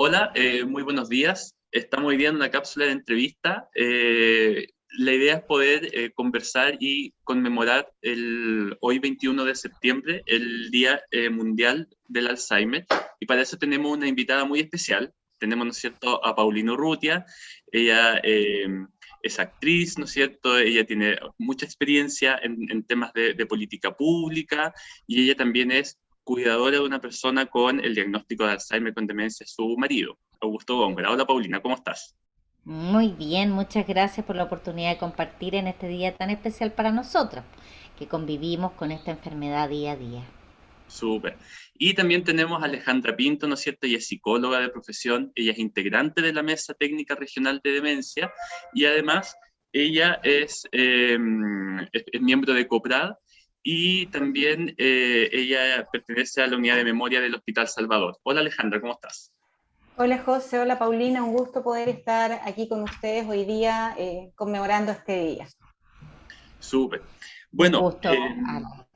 Hola, muy buenos días. Estamos hoy día en una cápsula de entrevista. La idea es poder conversar y conmemorar hoy 21 de septiembre, el Día Mundial del Alzheimer. Y para eso tenemos una invitada muy especial. Tenemos, ¿no es cierto?, a Paulina Urrutia. Ella es actriz, ¿no es cierto? Ella tiene mucha experiencia en temas de política pública y ella también es cuidadora de una persona con el diagnóstico de Alzheimer con demencia, su marido, Augusto Góngora. Hola Paulina, ¿cómo estás? Muy bien, muchas gracias por la oportunidad de compartir en este día tan especial para nosotros, que convivimos con esta enfermedad día a día. Súper. Y también tenemos a Alejandra Pinto, ¿no es cierto? Ella es psicóloga de profesión, ella es integrante de la Mesa Técnica Regional de Demencia y además ella es miembro de COPRAD y también ella pertenece a la unidad de memoria del Hospital Salvador. Hola Alejandra, ¿cómo estás? Hola José, hola Paulina, un gusto poder estar aquí con ustedes hoy día conmemorando este día. Súper. Un Bueno, gusto, Ana.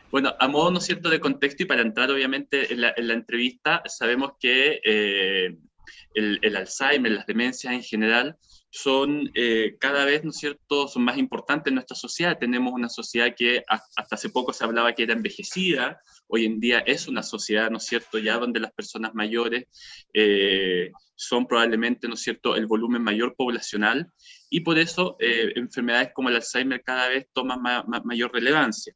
Bueno, a modo, ¿no es cierto?, de contexto y para entrar obviamente en la entrevista, sabemos que el Alzheimer, las demencias en general, son cada vez, ¿no es cierto?, son más importantes en nuestra sociedad. Tenemos una sociedad que hasta hace poco se hablaba que era envejecida, hoy en día es una sociedad, ¿no es cierto?, ya donde las personas mayores son probablemente, ¿no es cierto?, el volumen mayor poblacional y por eso enfermedades como el Alzheimer cada vez toman mayor relevancia.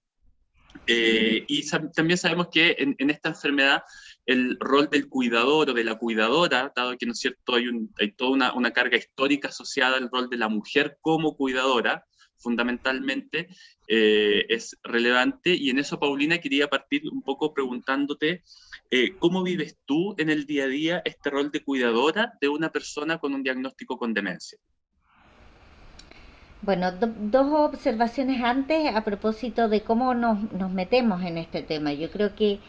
También sabemos que en esta enfermedad el rol del cuidador o de la cuidadora, dado que, ¿no es cierto?, hay toda una carga histórica asociada al rol de la mujer como cuidadora, fundamentalmente, es relevante. Y en eso, Paulina, quería partir un poco preguntándote, ¿cómo vives tú en el día a día este rol de cuidadora de una persona con un diagnóstico con demencia? Bueno, dos observaciones antes a propósito de cómo nos metemos en este tema. Yo creo que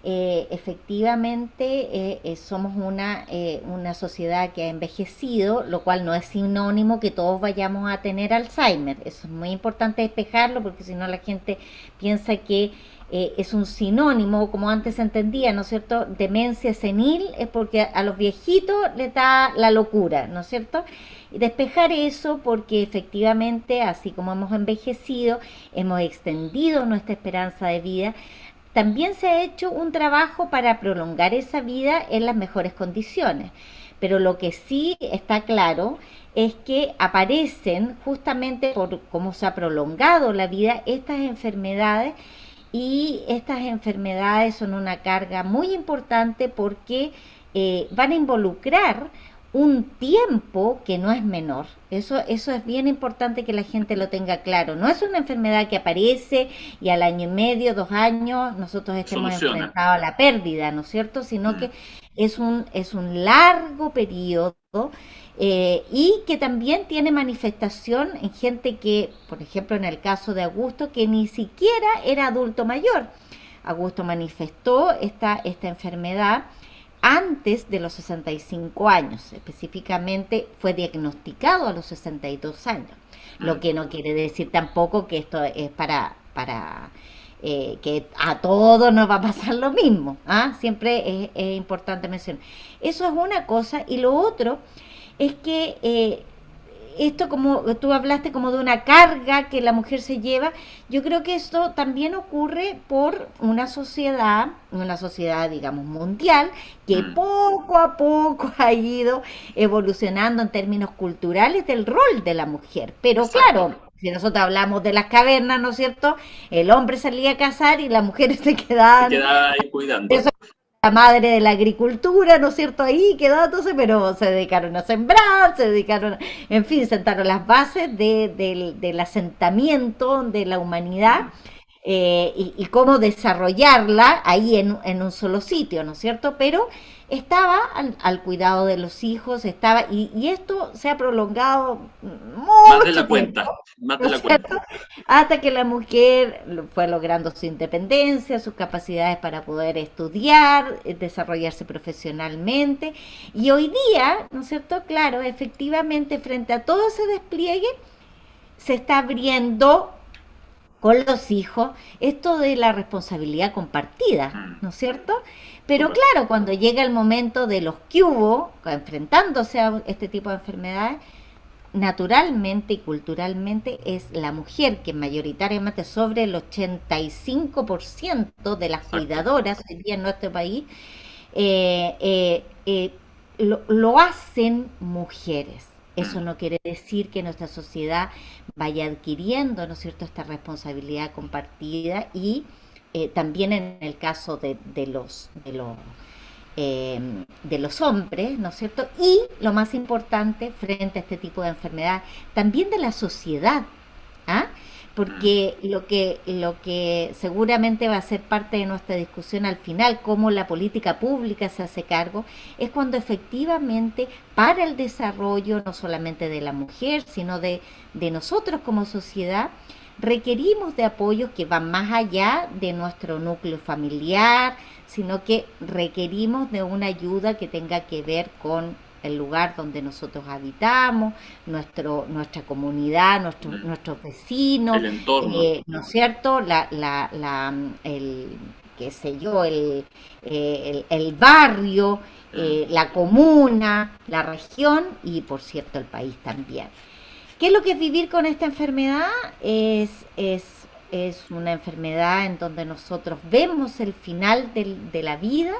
efectivamente somos una sociedad que ha envejecido, lo cual no es sinónimo que todos vayamos a tener Alzheimer. Eso es muy importante despejarlo porque si no la gente piensa que es un sinónimo, como antes se entendía, ¿no es cierto? Demencia senil es porque a los viejitos les da la locura, ¿no es cierto? Y despejar eso porque efectivamente, así como hemos envejecido, hemos extendido nuestra esperanza de vida, también se ha hecho un trabajo para prolongar esa vida en las mejores condiciones. Pero lo que sí está claro es que aparecen justamente por cómo se ha prolongado la vida estas enfermedades y estas enfermedades son una carga muy importante porque van a involucrar un tiempo que no es menor. Eso es bien importante que la gente lo tenga claro. No es una enfermedad que aparece y al año y medio, 2 años, nosotros estemos Soluciona. enfrentados a la pérdida, ¿no es cierto? Sino que Mm. es un largo periodo y que también tiene manifestación en gente que, por ejemplo, en el caso de Augusto, que ni siquiera era adulto mayor. Augusto manifestó esta enfermedad antes de los 65 años, específicamente fue diagnosticado a los 62 años, lo Mm. que no quiere decir tampoco que esto es para que a todos nos va a pasar lo mismo. ¿Ah? Siempre es importante mencionar. Eso es una cosa. Y lo otro es que esto, como tú hablaste, como de una carga que la mujer se lleva, yo creo que esto también ocurre por una sociedad, digamos, mundial, que Mm. poco a poco ha ido evolucionando en términos culturales del rol de la mujer. Pero Exacto. claro, si nosotros hablamos de las cavernas, ¿no es cierto? El hombre salía a cazar y las mujeres se Se quedaban, queda ahí eso, cuidando. la madre de la agricultura, ¿no es cierto? Ahí quedándose, pero se dedicaron a sembrar, se dedicaron, en fin, sentaron las bases del asentamiento de la humanidad Mm. y cómo desarrollarla ahí en un solo sitio, ¿no es cierto? Pero estaba al cuidado de los hijos, y esto se ha prolongado Más de mucho la tiempo, cuenta, más ¿no de es la cuenta. cierto? Hasta que la mujer fue logrando su independencia, sus capacidades para poder estudiar, desarrollarse profesionalmente. Y hoy día, ¿no es cierto? Claro, efectivamente, frente a todo ese despliegue, se está abriendo con los hijos, esto de la responsabilidad compartida, Mm, ¿no es cierto? Pero súper. claro, cuando llega el momento de los que hubo, enfrentándose a este tipo de enfermedades, naturalmente y culturalmente es la mujer que mayoritariamente sobre el 85% de las Exacto. cuidadoras hoy día en nuestro país eh, eh, eh, lo hacen mujeres. Eso Mm, no quiere decir que nuestra sociedad vaya adquiriendo, ¿no es cierto?, esta responsabilidad compartida y también en el caso de los hombres, ¿no es cierto? Y lo más importante frente a este tipo de enfermedad, también de la sociedad, ¿ah? mm, Porque lo que seguramente va a ser parte de nuestra discusión al final, cómo la política pública se hace cargo, es cuando efectivamente para el desarrollo no solamente de la mujer, sino de nosotros como sociedad, requerimos de apoyos que van más allá de nuestro núcleo familiar, sino que requerimos de una ayuda que tenga que ver con el lugar donde nosotros habitamos, nuestra comunidad, mm. nuestros vecinos, El entorno. ¿no es cierto? Qué sé yo, el barrio, Mm, la comuna, la región y por cierto el país también. ¿Qué es lo que es vivir con esta enfermedad? Es una enfermedad en donde nosotros vemos el final de la vida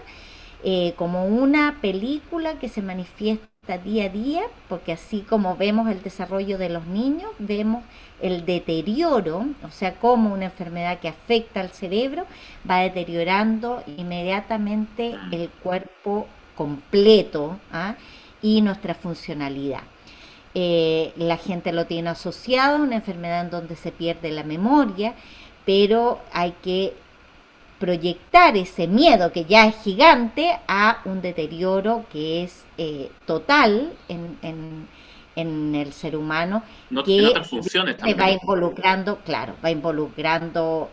como una película que se manifiesta día a día, porque así como vemos el desarrollo de los niños, vemos el deterioro, o sea, cómo una enfermedad que afecta al cerebro va deteriorando inmediatamente mm, el cuerpo completo, ¿ah? Y nuestra funcionalidad. La gente lo tiene asociado a una enfermedad en donde se pierde la memoria, pero hay que proyectar ese miedo que ya es gigante a un deterioro que es total en el ser humano, En que otras funciones se va también. involucrando, claro, va involucrando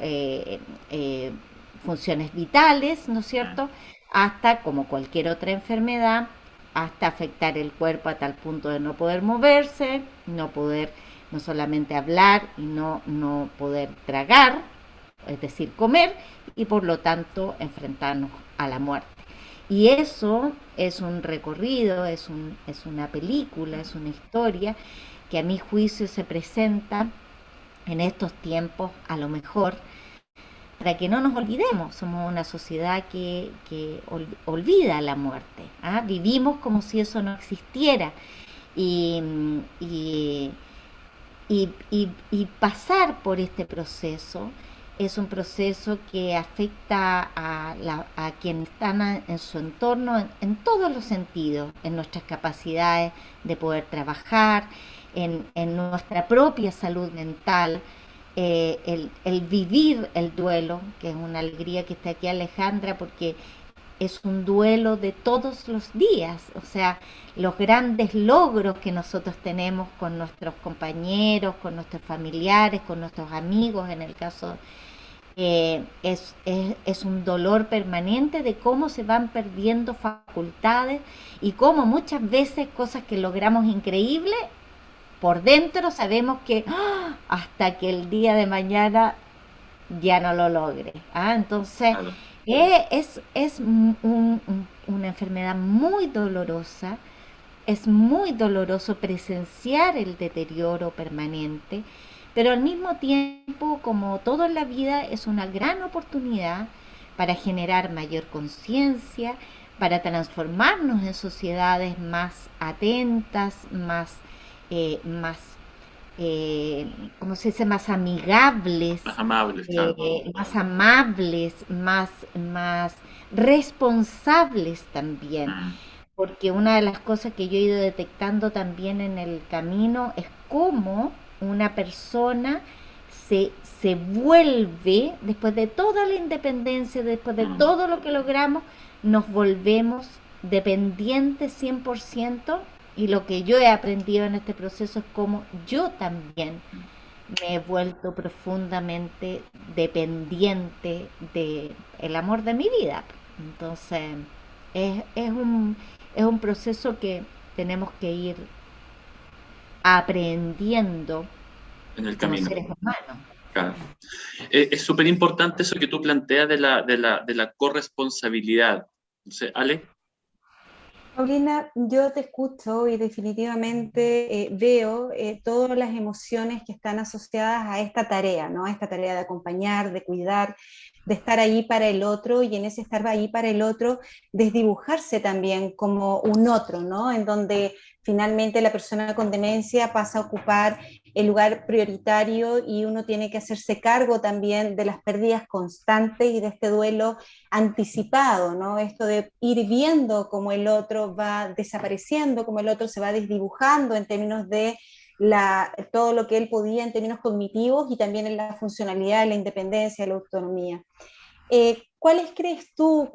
funciones vitales, ¿no es Mm, cierto? Hasta, como cualquier otra enfermedad, hasta afectar el cuerpo a tal punto de no poder moverse, no poder no solamente hablar y no poder tragar, es decir, comer, y por lo tanto enfrentarnos a la muerte. Y eso es un recorrido, es una película, es una historia que a mi juicio se presenta en estos tiempos, a lo mejor, para que no nos olvidemos. Somos una sociedad que olvida la muerte. ¿Ah? Vivimos como si eso no existiera. Y, y, y pasar por este proceso es un proceso que afecta a quienes están en su entorno en todos los sentidos, en nuestras capacidades de poder trabajar, en nuestra propia salud mental, el vivir el duelo, que es una alegría que está aquí Alejandra, porque es un duelo de todos los días, o sea, los grandes logros que nosotros tenemos con nuestros compañeros, con nuestros familiares, con nuestros amigos, en el caso, es un dolor permanente de cómo se van perdiendo facultades y cómo muchas veces cosas que logramos increíbles, por dentro sabemos que ¡ah!, hasta que el día de mañana ya no lo logre. ¿Ah? Entonces, claro. es una enfermedad muy dolorosa, es muy doloroso presenciar el deterioro permanente, pero al mismo tiempo, como todo en la vida, es una gran oportunidad para generar mayor conciencia, para transformarnos en sociedades más atentas, más eh, ¿cómo se dice?, Más amables, claro. más amables, más responsables también. Mm, Porque una de las cosas que yo he ido detectando también en el camino es cómo una persona se vuelve, después de toda la independencia, después de mm, todo lo que logramos, nos volvemos dependientes 100%, y lo que yo he aprendido en este proceso es cómo yo también mm. me he vuelto profundamente dependiente de el amor de mi vida. Entonces, es, es un, es un proceso que tenemos que ir aprendiendo En el como camino. seres humanos. Claro. Es súper importante eso que tú planteas de la corresponsabilidad. Entonces, Ale. Paulina, yo te escucho y definitivamente veo todas las emociones que están asociadas a esta tarea, ¿no? A esta tarea de acompañar, de cuidar, de estar ahí para el otro y en ese estar ahí para el otro, desdibujarse también como un otro, ¿no? En donde finalmente la persona con demencia pasa a ocupar el lugar prioritario y uno tiene que hacerse cargo también de las pérdidas constantes y de este duelo anticipado, ¿no? Esto de ir viendo cómo el otro va desapareciendo, cómo el otro se va desdibujando en términos de todo lo que él podía en términos cognitivos y también en la funcionalidad, la independencia, la autonomía. ¿Cuáles crees tú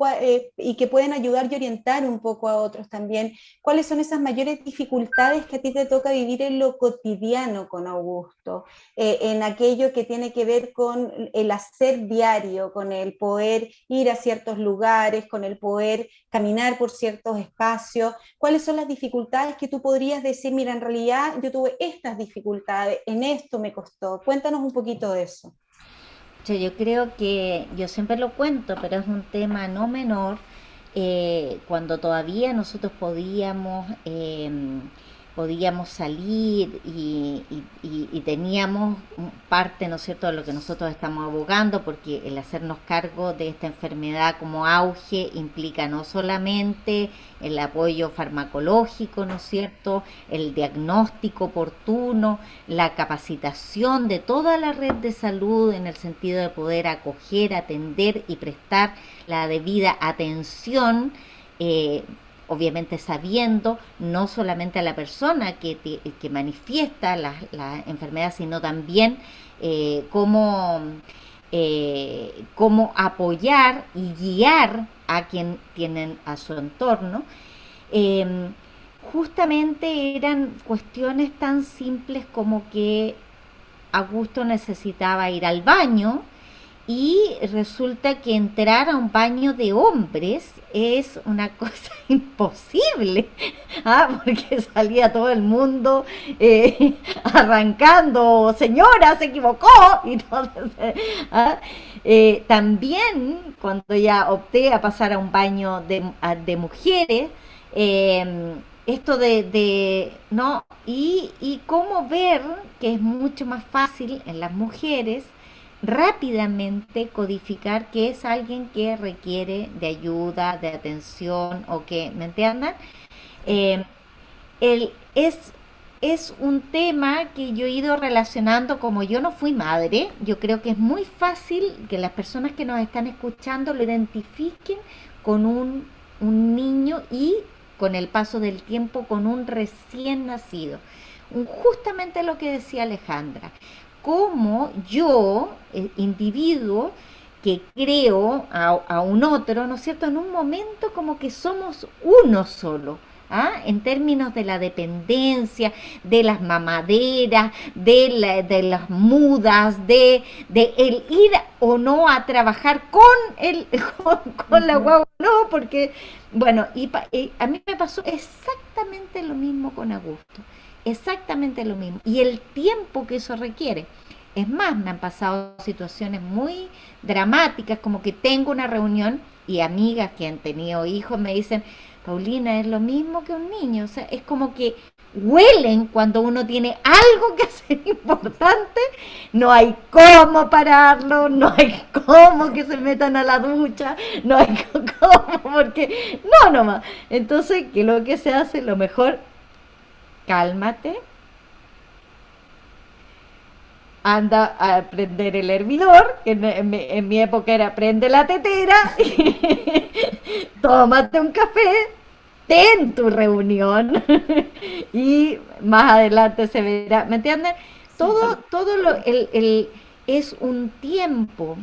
y que pueden ayudar y orientar un poco a otros también? ¿Cuáles son esas mayores dificultades que a ti te toca vivir en lo cotidiano con Augusto? En aquello que tiene que ver con el hacer diario, con el poder ir a ciertos lugares, con el poder caminar por ciertos espacios. ¿Cuáles son las dificultades que tú podrías decir, mira, en realidad yo tuve estas dificultades, en esto me costó? Cuéntanos un poquito de eso. Yo creo que yo siempre lo cuento, pero es un tema no menor. Cuando todavía nosotros podíamos salir y teníamos parte, ¿no es cierto?, de lo que nosotros estamos abogando, porque el hacernos cargo de esta enfermedad como auge implica no solamente el apoyo farmacológico, ¿no es cierto?, el diagnóstico oportuno, la capacitación de toda la red de salud en el sentido de poder acoger, atender y prestar la debida atención, eh, obviamente sabiendo no solamente a la persona que manifiesta la enfermedad, sino también cómo, cómo apoyar y guiar a quien tienen a su entorno. Eh, Justamente eran cuestiones tan simples como que Augusto necesitaba ir al baño y resulta que entrar a un baño de hombres es una cosa imposible, ¿ah? Porque salía todo el mundo arrancando, señora, se equivocó. Y todo, ¿ah? También cuando ya opté a pasar a un baño de mujeres, esto ¿no? Y cómo ver que es mucho más fácil en las mujeres rápidamente codificar que es alguien que requiere de ayuda, de atención o que, ¿me entiendan? Eh, el, es un tema que yo he ido relacionando, como yo no fui madre, yo creo que es muy fácil que las personas que nos están escuchando lo identifiquen con un niño y con el paso del tiempo con un recién nacido. Justamente lo que decía Alejandra, como yo, individuo, que creo a un otro, ¿no es cierto? En un momento como que somos uno solo. ¿Ah? En términos de la dependencia, de las mamaderas, de las mudas, de el ir o no a trabajar con la guagua, no, porque, bueno, y a mí me pasó exactamente lo mismo con Augusto, exactamente lo mismo, y el tiempo que eso requiere. Es más, me han pasado situaciones muy dramáticas, como que tengo una reunión y amigas que han tenido hijos me dicen, Paulina, es lo mismo que un niño, o sea, es como que huelen cuando uno tiene algo que hacer importante, no hay cómo pararlo, no hay cómo que se metan a la ducha, no hay cómo, porque no nomás. Entonces, ¿qué es lo que se hace? Lo mejor, cálmate, anda a prender el hervidor, que en mi época era prende la tetera, tómate un café, ten tu reunión y más adelante se verá, ¿me entienden? Sí. Es un tiempo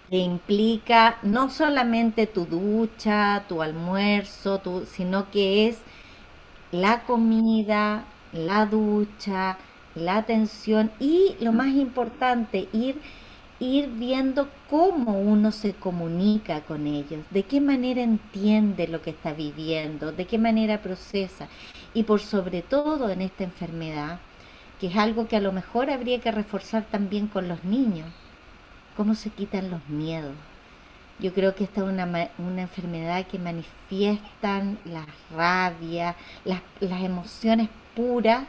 que implica no solamente tu ducha, tu almuerzo, sino que es la comida, la ducha, la atención y lo más importante, ir viendo cómo uno se comunica con ellos, de qué manera entiende lo que está viviendo, de qué manera procesa. Y por sobre todo en esta enfermedad, que es algo que a lo mejor habría que reforzar también con los niños, cómo se quitan los miedos. Yo creo que esta es una enfermedad que manifiestan la rabia, las emociones puras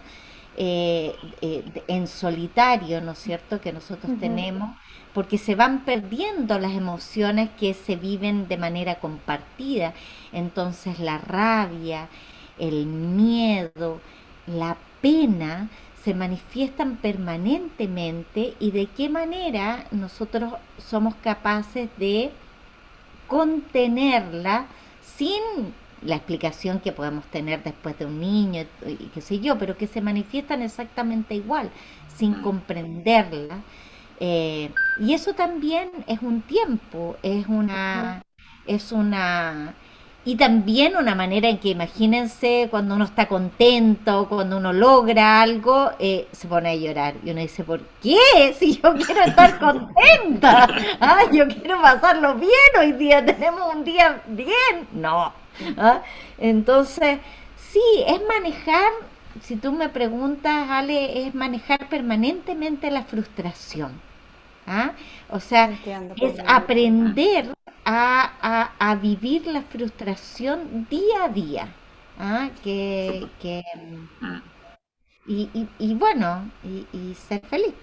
en solitario, ¿no es cierto?, que nosotros Ujú. tenemos, porque se van perdiendo las emociones que se viven de manera compartida. Entonces la rabia, el miedo, la pena se manifiestan permanentemente y de qué manera nosotros somos capaces de contenerla sin la explicación que podemos tener después de un niño y qué sé yo, pero que se manifiestan exactamente igual, sin Mm, comprenderla. Y eso también es un tiempo, Ujú. es una, y también una manera en que imagínense cuando uno está contento, cuando uno logra algo, se pone a llorar. Y uno dice, ¿por qué? Si yo quiero estar contenta, ah, yo quiero pasarlo bien, hoy día tenemos un día bien. No. ¿Ah? Entonces, sí, es manejar, si tú me preguntas, Ale, es manejar permanentemente la frustración. ¿Ah? O sea, Entiendo, es Paulina. mm, aprender a vivir la frustración día a día. ¿Ah? súper. Mm, Y bueno, y ser feliz.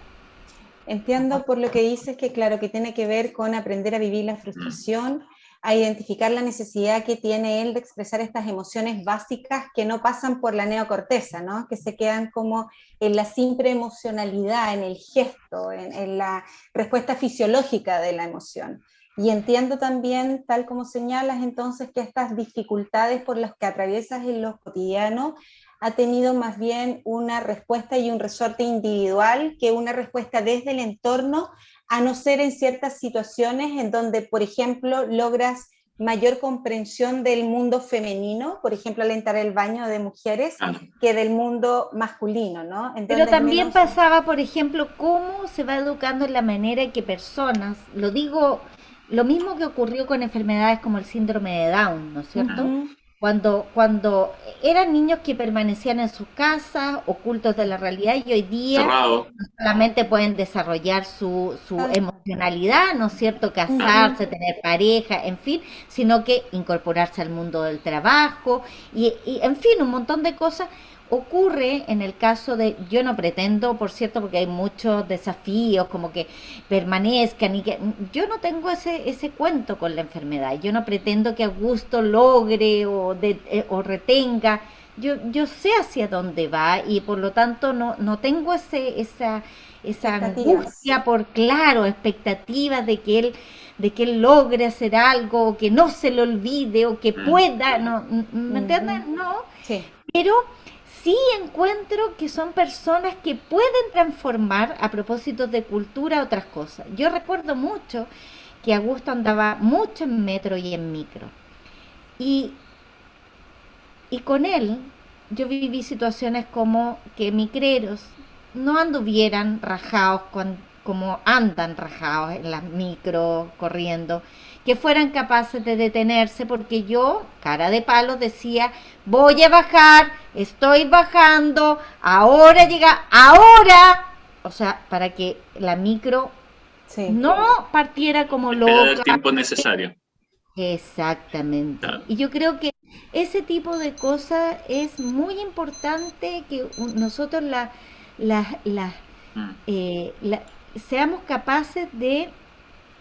Entiendo por lo que dices que, claro, que tiene que ver con aprender a vivir la mm, frustración, a identificar la necesidad que tiene él de expresar estas emociones básicas que no pasan por la neocorteza, ¿no? Que se quedan como en la simple emocionalidad, en el gesto, en la respuesta fisiológica de la emoción. Y entiendo también, tal como señalas entonces, que estas dificultades por las que atraviesas en lo cotidiano ha tenido más bien una respuesta y un resorte individual que una respuesta desde el entorno, a no ser en ciertas situaciones en donde, por ejemplo, logras mayor comprensión del mundo femenino, por ejemplo, al entrar al baño de mujeres, claro. que del mundo masculino, ¿no? En Pero donde es también menos... pasaba, por ejemplo, cómo se va educando en la manera en que personas, lo digo, lo mismo que ocurrió con enfermedades como el síndrome de Down, ¿no es cierto? Ujú, Cuando eran niños que permanecían en sus casas, ocultos de la realidad, y hoy día Cerrado. solamente pueden desarrollar su tal cual. emocionalidad, ¿no es cierto? Ujú. Casarse, tener pareja, en fin, sino que incorporarse al mundo del trabajo en fin, un montón de cosas. Ocurre en el caso de, yo no pretendo, por cierto, porque hay muchos desafíos, como que permanezcan y que yo no tengo ese cuento con la enfermedad. Yo no pretendo que Augusto logre o retenga. Yo sé hacia dónde va y por lo tanto no tengo esa Expectativas. angustia por, claro, expectativas de que él logre hacer algo, o que no se le olvide, o que Mm, pueda, no, ¿me entiendes? Ujú. No, Sí. pero sí encuentro que son personas que pueden transformar a propósito de cultura otras cosas. Yo recuerdo mucho que Augusto andaba mucho en metro y en micro. Y, y con él yo viví situaciones como que micreros no anduvieran rajados como andan rajados en las micros corriendo, que fueran capaces de detenerse porque yo, cara de palo, decía, voy a bajar, estoy bajando, ahora llega, ahora, o sea, para que la micro Sí. no partiera como esperar el loca. tiempo necesario. Exactamente. Claro. Y yo creo que ese tipo de cosas es muy importante que nosotros la- Mm, la- seamos capaces de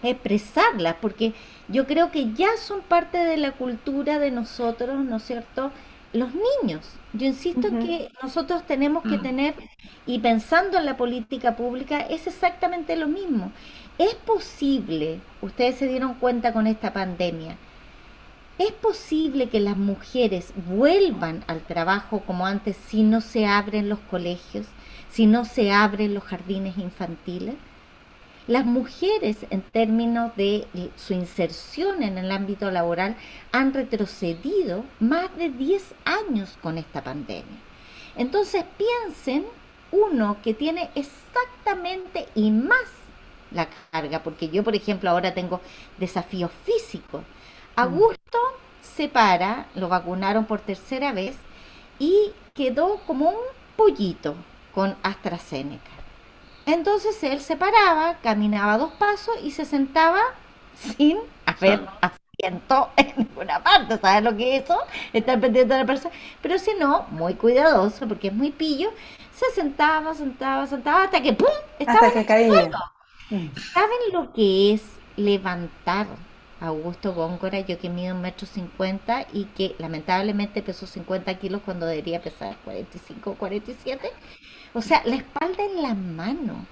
expresarlas, porque yo creo que ya son parte de la cultura de nosotros, ¿no es cierto? Los niños. Yo insisto en Ujú. que nosotros tenemos que mm, tener, y pensando en la política pública, es exactamente lo mismo. Es posible, ustedes se dieron cuenta con esta pandemia, ¿es posible que las mujeres vuelvan al trabajo como antes si no se abren los colegios, si no se abren los jardines infantiles? Las mujeres en términos de su inserción en el ámbito laboral han retrocedido más de 10 años con esta pandemia. Entonces piensen uno que tiene exactamente y más la carga, porque yo por ejemplo ahora tengo desafíos físicos. Mm. Augusto se para, lo vacunaron por tercera vez y quedó como un pollito. con AstraZeneca. Entonces él se paraba, caminaba 2 pasos y se sentaba sin haber Claro. asiento en ninguna parte. ¿Sabes lo que es eso? Estar pendiente de la persona. Pero si no, muy cuidadoso, porque es muy pillo, se sentaba, hasta que ¡pum! Estaba hasta en que el suelo. caía. Mm. ¿Saben lo que es levantar a Augusto Góngora? Yo que mido 1,50 m y que lamentablemente pesó 50 kilos cuando debería pesar 45 o 47. O sea, la espalda en la mano,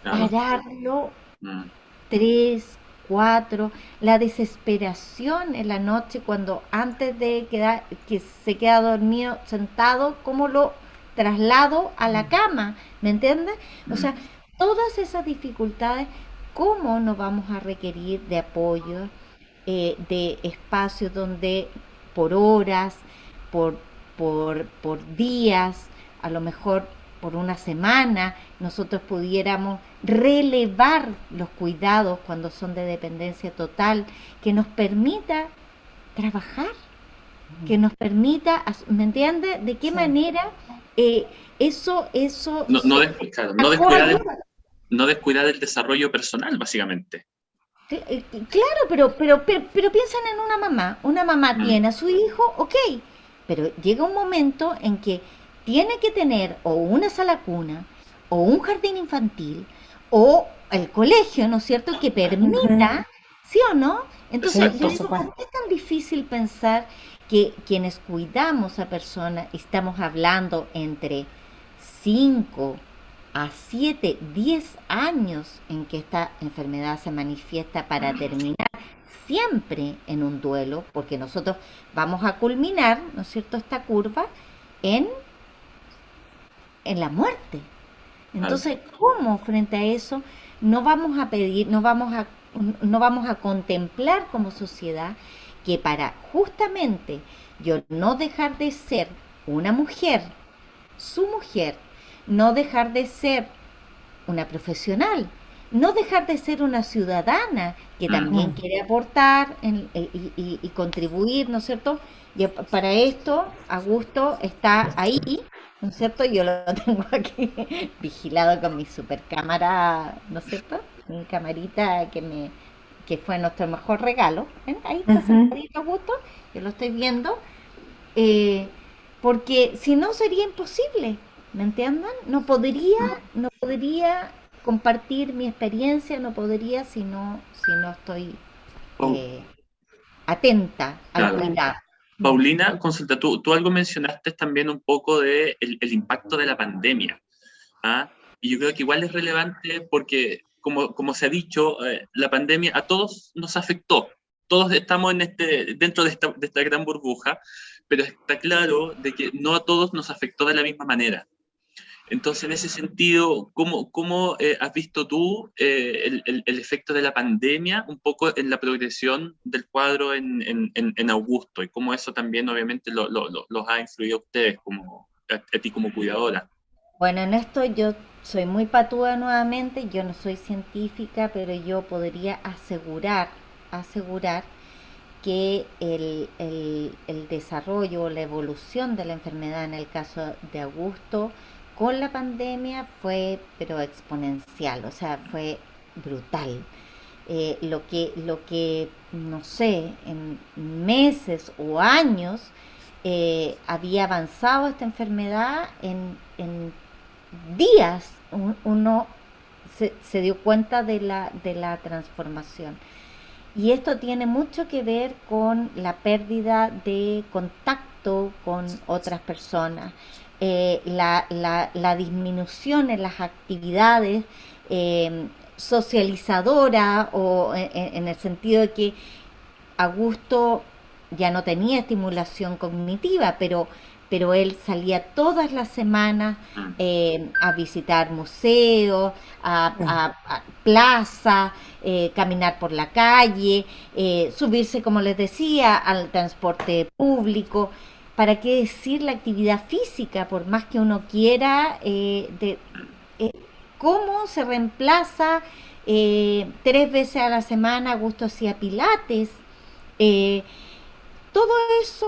Claro. pararlo Mm. 3, 4, la desesperación en la noche cuando antes de quedar, que se queda dormido sentado, cómo lo traslado a la cama, ¿me entiendes? O sea, Mm. todas esas dificultades, cómo nos vamos a requerir de apoyo, de espacios donde por horas, por, por días, a lo mejor por una semana, nosotros pudiéramos relevar los cuidados cuando son de dependencia total, que nos permita trabajar, que nos permita, ¿me entiendes? ¿De qué Sí. manera eso Claro, acorde? no descuidar el desarrollo personal, básicamente. Claro, pero piensan en una mamá. Una mamá Mm. tiene a su hijo, ok, pero llega un momento en que tiene que tener o una sala cuna, o un jardín infantil, o el colegio, ¿no es cierto?, que Ujú. permita, ¿sí o no? Entonces, Sí, yo Exacto. por digo, ¿por supuesto. qué es tan difícil pensar que quienes cuidamos a personas, estamos hablando entre 5 a 7, 10 años en que esta enfermedad se manifiesta para Mm. terminar siempre en un duelo, porque nosotros vamos a culminar, ¿no es cierto?, esta curva en, en la muerte. Claro. Entonces, ¿cómo frente a eso no vamos a pedir, no vamos a contemplar como sociedad que para justamente yo no dejar de ser una mujer, su mujer, no dejar de ser una profesional, no dejar de ser una ciudadana que Mm. también Mm. quiere aportar y contribuir, ¿no es cierto? Y para esto, Augusto está ahí, ¿no es cierto? Yo lo tengo aquí vigilado con mi super cámara, ¿no es cierto? Mi camarita que fue nuestro mejor regalo. ¿Ven? Ahí está Ujú. sentadito Augusto, yo lo estoy viendo. eh, Porque si no sería imposible, ¿me entienden? No podría compartir mi experiencia, no podría si no estoy Oh, eh, atenta al claro. cuidado. Atenta. Mm. Paulina, consulta, tú algo mencionaste también un poco de el impacto de la pandemia. ¿Ah? Y yo creo que igual es relevante porque, como se ha dicho, la pandemia a todos nos afectó. Todos estamos dentro de esta gran burbuja, pero está claro de que no a todos nos afectó de la misma manera. Entonces, en ese sentido, ¿cómo has visto tú el efecto de la pandemia un poco en la progresión del cuadro en Augusto? Y cómo eso también, obviamente, los ha influido a ustedes, a ti como cuidadora. Bueno, en esto yo soy muy patúa nuevamente, yo no soy científica, pero yo podría asegurar que el desarrollo o la evolución de la enfermedad en el caso de Augusto con la pandemia fue pero exponencial, o sea, fue brutal. Lo que no sé, en meses o años había avanzado esta enfermedad en días, uno se dio cuenta de la transformación. Y esto tiene mucho que ver con la pérdida de contacto con otras personas, la disminución en las actividades socializadoras o en el sentido de que Augusto ya no tenía estimulación cognitiva, pero él salía todas las semanas Mm. a visitar museos, a plaza, caminar por la calle, subirse, como les decía, al transporte público. ¿Para qué decir la actividad física? Por más que uno quiera, eh, ¿cómo se reemplaza 3 veces a la semana? Augusto hacía pilates, eh, todo eso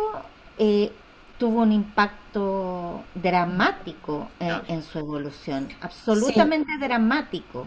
eh, tuvo un impacto momento dramático Claro. en su evolución, Sí, absolutamente dramático.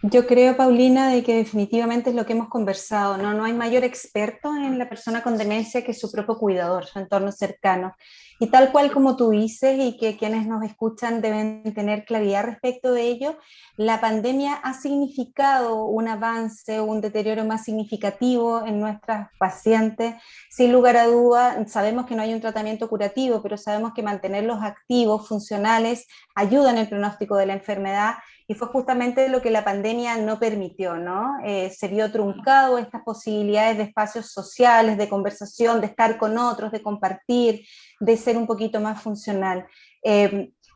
yo creo, Paulina, de que definitivamente es lo que hemos conversado, ¿no? No hay mayor experto en la persona con demencia que su propio cuidador, su entorno cercano. Y tal cual como tú dices, y que quienes nos escuchan deben tener claridad respecto de ello, la pandemia ha significado un avance, un deterioro más significativo en nuestras pacientes. Sin lugar a duda, sabemos que no hay un tratamiento curativo, pero sabemos que mantenerlos activos, funcionales, ayuda en el pronóstico de la enfermedad y fue justamente lo que la pandemia no permitió, ¿no? Se vio truncado estas posibilidades de espacios sociales, de conversación, de estar con otros, de compartir, de ser un poquito más funcional.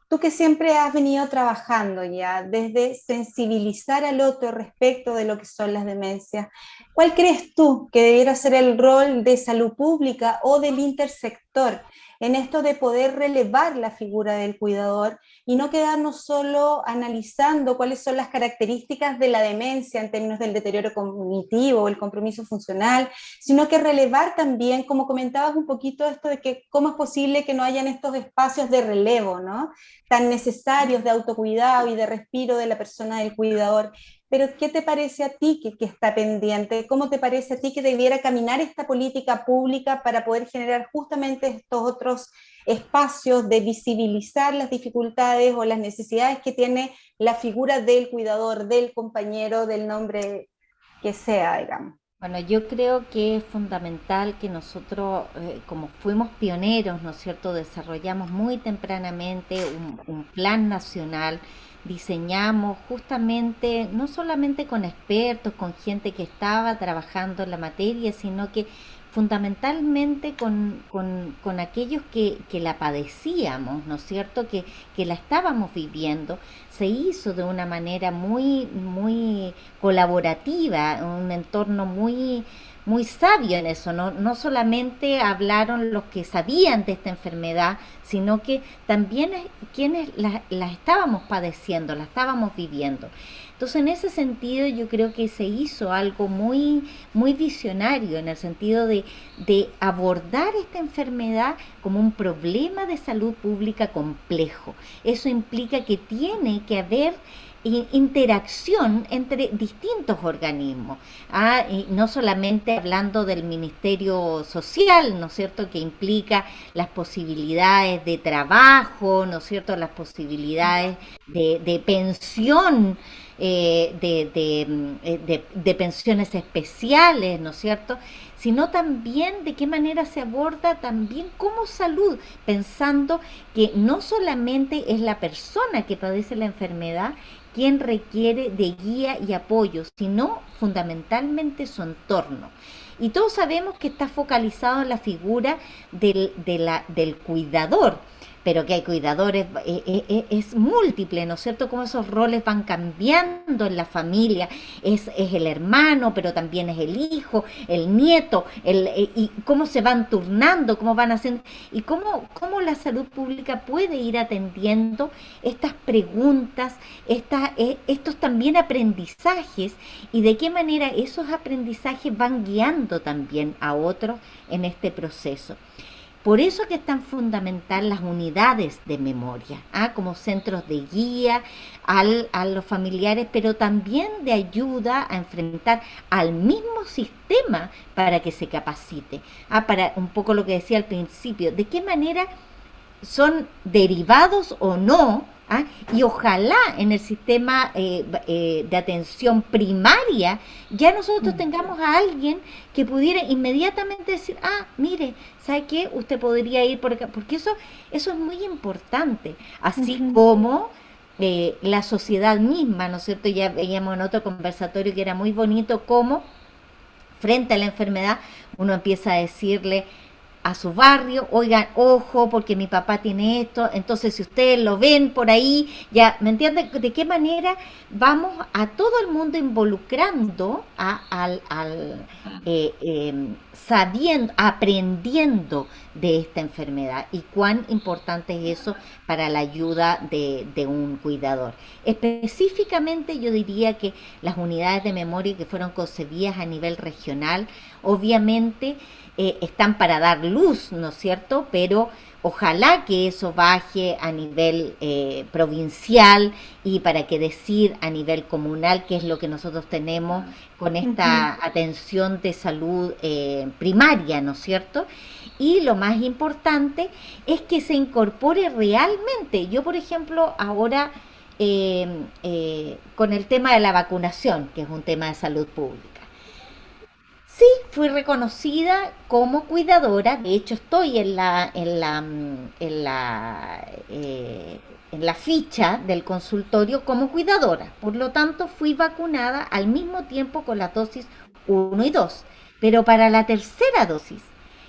Tú que siempre has venido trabajando ya desde sensibilizar al otro respecto de lo que son las demencias, ¿cuál crees tú que debiera ser el rol de salud pública o del intersector en esto de poder relevar la figura del cuidador y no quedarnos solo analizando cuáles son las características de la demencia en términos del deterioro cognitivo, el compromiso funcional, sino que relevar también, como comentabas un poquito esto de que cómo es posible que no hayan estos espacios de relevo, ¿no? Tan necesarios de autocuidado y de respiro de la persona del cuidador. Pero ¿qué te parece a ti que está pendiente? ¿Cómo te parece a ti que debiera caminar esta política pública para poder generar justamente estos otros espacios de visibilizar las dificultades o las necesidades que tiene la figura del cuidador, del compañero, del nombre que sea, digamos? Bueno, yo creo que es fundamental que nosotros, como fuimos pioneros, ¿no es cierto?, desarrollamos muy tempranamente un plan nacional, diseñamos justamente, no solamente con expertos, con gente que estaba trabajando en la materia, sino que fundamentalmente con aquellos que la padecíamos, ¿no es cierto?, que la estábamos viviendo. Se hizo de una manera muy colaborativa, un entorno muy sabio en eso, ¿no? No solamente hablaron los que sabían de esta enfermedad, sino que también quienes la estábamos padeciendo, la estábamos viviendo. Entonces, en ese sentido, yo creo que se hizo algo muy visionario en el sentido de abordar esta enfermedad como un problema de salud pública complejo. Eso implica que tiene que haber interacción entre distintos organismos, y no solamente hablando del Ministerio Social, ¿no es cierto?, que implica las posibilidades de trabajo, ¿no es cierto?, las posibilidades de pensión, de pensiones especiales, ¿no es cierto?, sino también de qué manera se aborda también como salud, pensando que no solamente es la persona que padece la enfermedad quien requiere de guía y apoyo, sino fundamentalmente su entorno. Y todos sabemos que está focalizado en la figura del cuidador, pero que hay cuidadores, es múltiple, ¿no es cierto? Cómo esos roles van cambiando en la familia, es el hermano, pero también es el hijo, el nieto, y cómo se van turnando, cómo van haciendo, y cómo la salud pública puede ir atendiendo estas preguntas, estos también aprendizajes, y de qué manera esos aprendizajes van guiando también a otros en este proceso. Por eso que es tan fundamental las unidades de memoria, como centros de guía a los familiares, pero también de ayuda a enfrentar al mismo sistema para que se capacite. Para un poco lo que decía al principio, de qué manera son derivados o no, y ojalá en el sistema de atención primaria ya nosotros tengamos a alguien que pudiera inmediatamente decir, mire, ¿sabe qué? Usted podría ir por acá, porque eso es muy importante, así Ujú. como la sociedad misma, ¿no es cierto? Ya veíamos en otro conversatorio que era muy bonito cómo frente a la enfermedad uno empieza a decirle a su barrio, oigan, ojo, porque mi papá tiene esto, entonces si ustedes lo ven por ahí, ya, ¿me entienden? ¿De qué manera vamos a todo el mundo involucrando sabiendo, aprendiendo de esta enfermedad y cuán importante es eso para la ayuda de un cuidador? Específicamente yo diría que las unidades de memoria que fueron concebidas a nivel regional, obviamente están para dar luz, ¿no es cierto? Pero Ojalá que eso baje a nivel provincial y para qué decir a nivel comunal, que es lo que nosotros tenemos con esta atención de salud primaria, ¿no es cierto? Y lo más importante es que se incorpore realmente. Yo, por ejemplo, ahora con el tema de la vacunación, que es un tema de salud pública. Sí, fui reconocida como cuidadora, de hecho estoy en la ficha del consultorio como cuidadora, por lo tanto fui vacunada al mismo tiempo con la dosis 1 y 2, pero para la tercera dosis,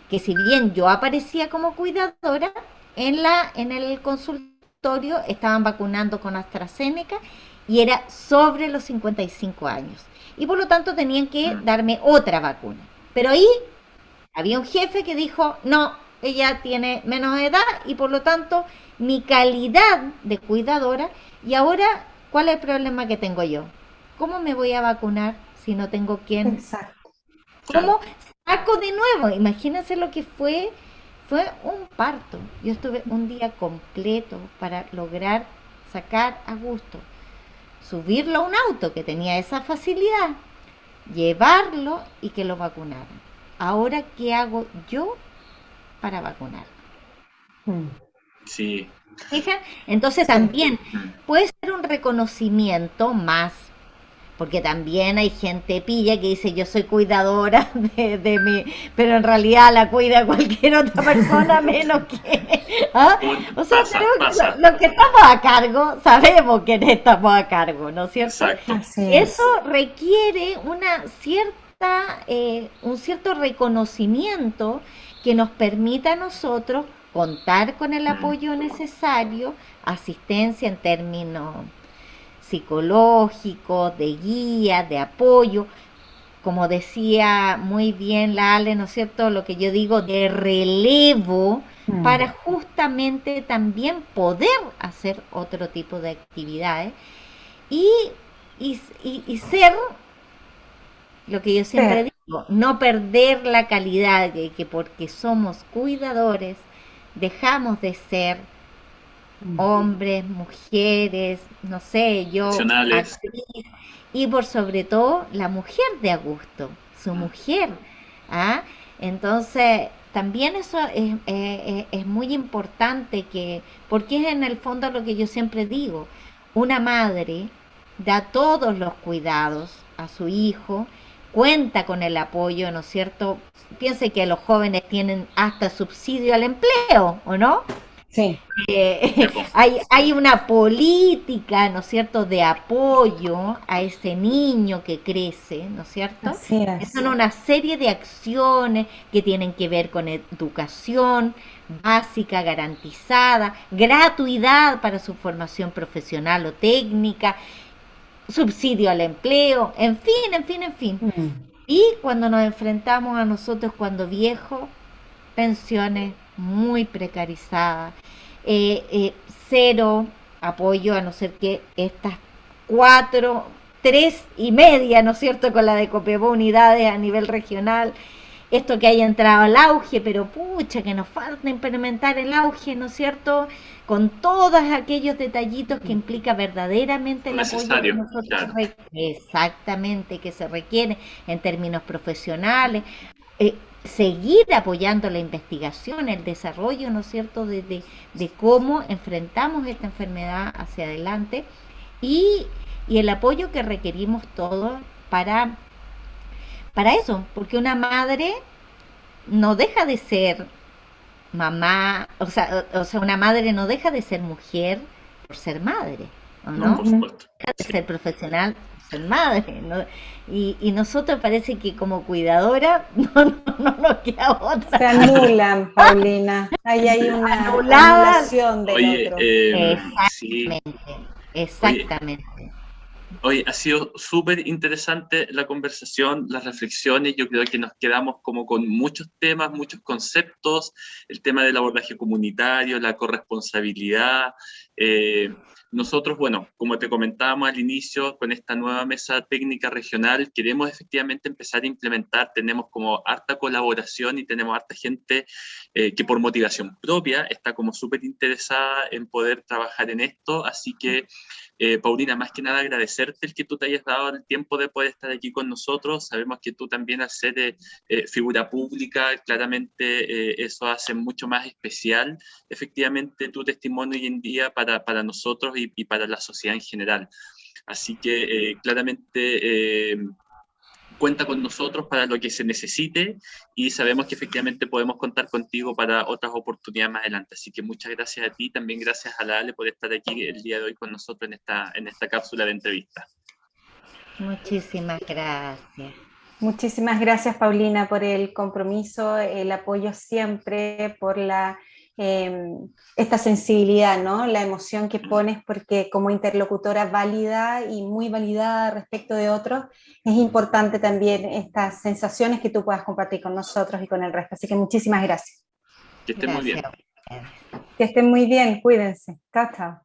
que si bien yo aparecía como cuidadora, en el consultorio estaban vacunando con AstraZeneca y era sobre los 55 años y por lo tanto tenían que darme otra vacuna. Pero ahí había un jefe que dijo, no, ella tiene menos edad y por lo tanto mi calidad de cuidadora, y ahora, ¿cuál es el problema que tengo yo? ¿Cómo me voy a vacunar si no tengo quien? Exacto. ¿Cómo saco de nuevo? Imagínense lo que fue un parto. Yo estuve un día completo para lograr sacar a gusto, subirlo a un auto que tenía esa facilidad, llevarlo y que lo vacunaran. Ahora, ¿qué hago yo para vacunar? Sí. ¿Fijan? Entonces Sí. también puede ser un reconocimiento más, porque también hay gente pilla que dice yo soy cuidadora de mi, pero en realidad la cuida cualquier otra persona menos que... ¿ah? O sea, Pasa, creo pasa. que lo que estamos a cargo, sabemos que estamos a cargo, ¿no es cierto? Exacto. Así Eso es. requiere un cierto reconocimiento que nos permita a nosotros contar con el apoyo necesario, asistencia en términos psicológicos, de guía, de apoyo, como decía muy bien la Ale, ¿no es cierto? Lo que yo digo de relevo para justamente también poder hacer otro tipo de actividades y, y ser lo que yo siempre Ser. digo, no perder la calidad de que porque somos cuidadores dejamos de ser hombres, mujeres, no sé, yo Profesionales. actriz, y por sobre todo la mujer de Augusto, su mujer. ¿Ah? Entonces, también eso es muy importante que, porque es en el fondo lo que yo siempre digo, una madre da todos los cuidados a su hijo, cuenta con el apoyo, ¿no es cierto? Piense que los jóvenes tienen hasta subsidio al empleo, ¿o no? Sí. Hay una política, ¿no es cierto?, de apoyo a ese niño que crece, ¿no es cierto? Así Que es. son una serie de acciones que tienen que ver con educación básica, garantizada, gratuidad para su formación profesional o técnica, subsidio al empleo, en fin, en fin, en fin. Y cuando nos enfrentamos a nosotros cuando viejos, pensiones muy precarizadas, eh, cero apoyo, a no ser que estas cuatro, 3,5, ¿no es cierto?, con la de Copiapó unidades a nivel regional, esto que haya entrado al auge, pero pucha, que nos falta implementar el auge, ¿no es cierto?, con todos aquellos detallitos que implica verdaderamente el apoyo que Necesario, nosotros claro. exactamente que se requiere en términos profesionales, seguir apoyando la investigación, el desarrollo, ¿no es cierto?, de cómo enfrentamos esta enfermedad hacia adelante y, y el apoyo que requerimos todos para eso, porque una madre no deja de ser mamá, o sea, una madre no deja de ser mujer por ser madre, ¿o No, no? por supuesto. De Sí. ser profesional, ser madre, ¿no? Y nosotros parece que como cuidadora no nos queda Se otra. anulan, Paulina. Ahí hay una Anulada. anulación del Oye, otro. sí. Exactamente, Oye, exactamente. Hoy ha sido súper interesante la conversación, las reflexiones. Yo creo que nos quedamos como con muchos temas, muchos conceptos, el tema del abordaje comunitario, la corresponsabilidad. Nosotros, bueno, como te comentábamos al inicio, con esta nueva mesa técnica regional, queremos efectivamente empezar a implementar, tenemos como harta colaboración y tenemos harta gente que por motivación propia está como súper interesada en poder trabajar en esto, así que Paulina, más que nada agradecerte el que tú te hayas dado el tiempo de poder estar aquí con nosotros. Sabemos que tú también al ser figura pública, claramente eso hace mucho más especial efectivamente tu testimonio hoy en día para nosotros y para la sociedad en general. Así que claramente cuenta con nosotros para lo que se necesite y sabemos que efectivamente podemos contar contigo para otras oportunidades más adelante. Así que muchas gracias a ti, también gracias a la Ale por estar aquí el día de hoy con nosotros en esta cápsula de entrevista. Muchísimas gracias. Muchísimas gracias, Paulina, por el compromiso, el apoyo siempre, por esta sensibilidad, ¿no? La emoción que pones, porque como interlocutora válida y muy validada respecto de otros, es importante también estas sensaciones que tú puedas compartir con nosotros y con el resto. Así que muchísimas gracias. Que estén muy Gracias bien. a ustedes. Que estén muy bien, cuídense. Chao, chao.